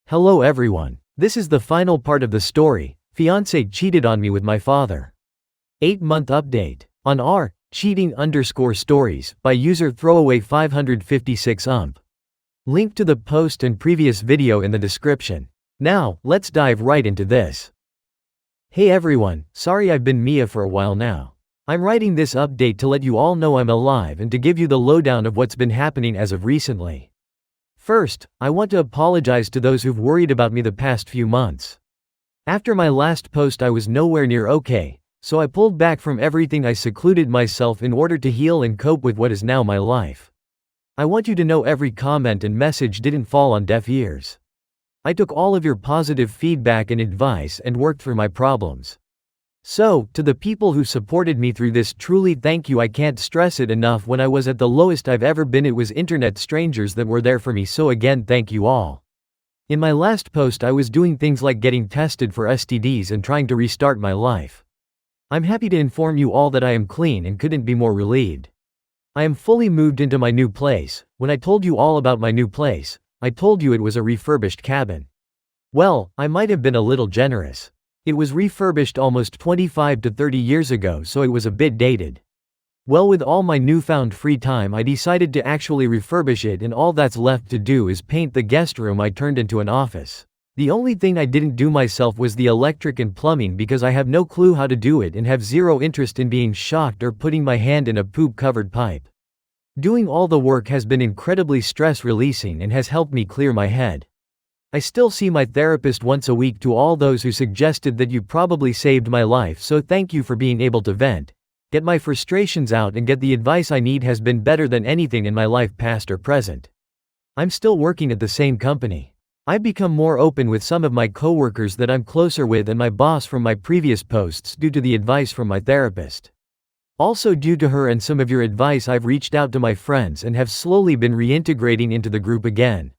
Hello everyone. This is the final part of the story. Fiancé cheated on me with my father. 8-month update. On cheating_stories by user throwaway 556 Link to the post and previous video in the description. Now, let's dive right into this. Hey everyone, sorry I've been Mia for a while now. I'm writing this update to let you all know I'm alive and to give you the lowdown of what's been happening as of recently. First, I want to apologize to those who've worried about me the past few months. After my last post I was nowhere near okay, so I pulled back from everything. I secluded myself in order to heal and cope with what is now my life. I want you to know every comment and message didn't fall on deaf ears. I took all of your positive feedback and advice and worked through my problems. So, to the people who supported me through this, truly thank you. I can't stress it enough. When I was at the lowest I've ever been, it was internet strangers that were there for me, so again thank you all. In my last post I was doing things like getting tested for STDs and trying to restart my life. I'm happy to inform you all that I am clean and couldn't be more relieved. I am fully moved into my new place. When I told you all about my new place, I told you it was a refurbished cabin. Well, I might have been a little generous. It was refurbished almost 25 to 30 years ago, so it was a bit dated. Well, with all my newfound free time I decided to actually refurbish it, and all that's left to do is paint the guest room I turned into an office. The only thing I didn't do myself was the electric and plumbing, because I have no clue how to do it and have zero interest in being shocked or putting my hand in a poop-covered pipe. Doing all the work has been incredibly stress-releasing and has helped me clear my head. I still see my therapist once a week. To all those who suggested that, you probably saved my life, so thank you for being able to vent, get my frustrations out and get the advice I need. Has been better than anything in my life, past or present. I'm still working at the same company. I've become more open with some of my coworkers that I'm closer with and my boss from my previous posts due to the advice from my therapist. Also due to her and some of your advice, I've reached out to my friends and have slowly been reintegrating into the group again.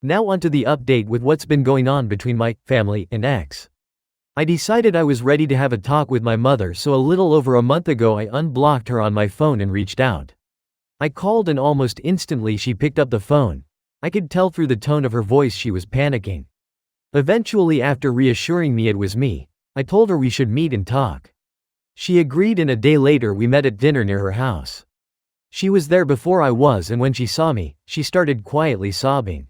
Now onto the update with what's been going on between my family and ex. I decided I was ready to have a talk with my mother, so a little over a month ago I unblocked her on my phone and reached out. I called and almost instantly she picked up the phone. I could tell through the tone of her voice she was panicking. Eventually, after reassuring me it was me, I told her we should meet and talk. She agreed, and a day later we met at dinner near her house. She was there before I was, and when she saw me, she started quietly sobbing.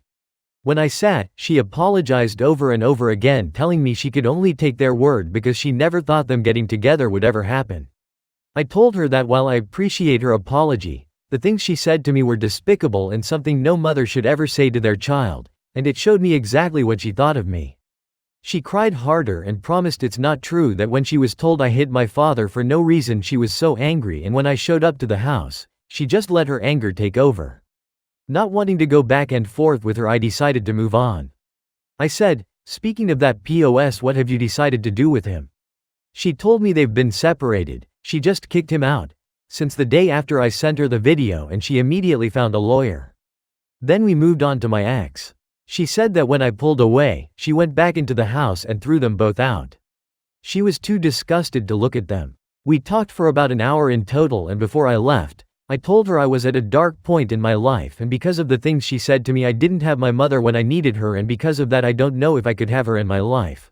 When I sat, she apologized over and over again, telling me she could only take their word because she never thought them getting together would ever happen. I told her that while I appreciate her apology, the things she said to me were despicable and something no mother should ever say to their child, and it showed me exactly what she thought of me. She cried harder and promised it's not true, that when she was told I hit my father for no reason she was so angry, and when I showed up to the house, she just let her anger take over. Not wanting to go back and forth with her, I decided to move on. I said, "Speaking of that POS, what have you decided to do with him?" She told me they've been separated. She just kicked him out since the day after I sent her the video, and she immediately found a lawyer. Then we moved on to my ex. She said that when I pulled away, she went back into the house and threw them both out. She was too disgusted to look at them. We talked for about an hour in total, and before I left, I told her I was at a dark point in my life, and because of the things she said to me I didn't have my mother when I needed her, and because of that I don't know if I could have her in my life.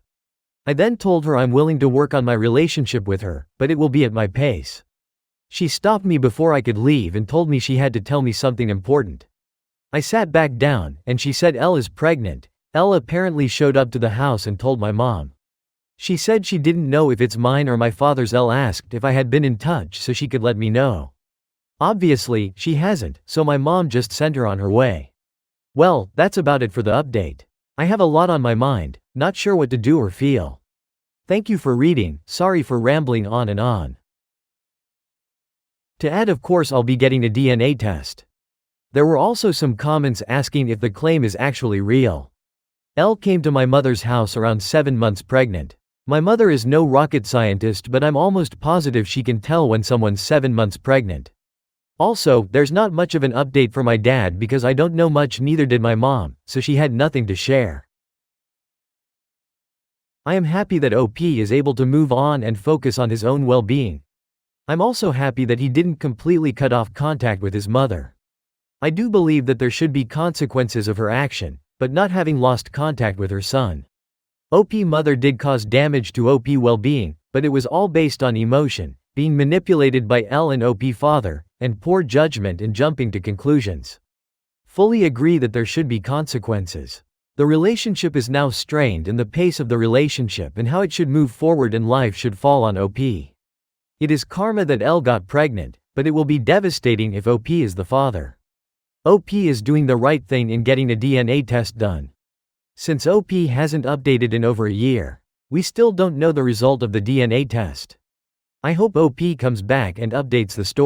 I then told her I'm willing to work on my relationship with her, but it will be at my pace. She stopped me before I could leave and told me she had to tell me something important. I sat back down, and she said Elle is pregnant. Elle apparently showed up to the house and told my mom. She said she didn't know if it's mine or my father's. Elle asked if I had been in touch so she could let me know. Obviously, she hasn't, so my mom just sent her on her way. Well, that's about it for the update. I have a lot on my mind, not sure what to do or feel. Thank you for reading, sorry for rambling on and on. To add, of course I'll be getting a DNA test. There were also some comments asking if the claim is actually real. Elle came to my mother's house around 7 months pregnant. My mother is no rocket scientist, but I'm almost positive she can tell when someone's 7 months pregnant. Also, there's not much of an update for my dad because I don't know much, neither did my mom, so she had nothing to share. I am happy that OP is able to move on and focus on his own well-being. I'm also happy that he didn't completely cut off contact with his mother. I do believe that there should be consequences of her action, but not having lost contact with her son. OP mother did cause damage to OP well-being, but it was all based on emotion, being manipulated by L and OP father, and poor judgment and jumping to conclusions. Fully agree that there should be consequences. The relationship is now strained and the pace of the relationship and how it should move forward in life should fall on OP. It is karma that L got pregnant, but it will be devastating if OP is the father. OP is doing the right thing in getting a DNA test done. Since OP hasn't updated in over a year, we still don't know the result of the DNA test. I hope OP comes back and updates the story.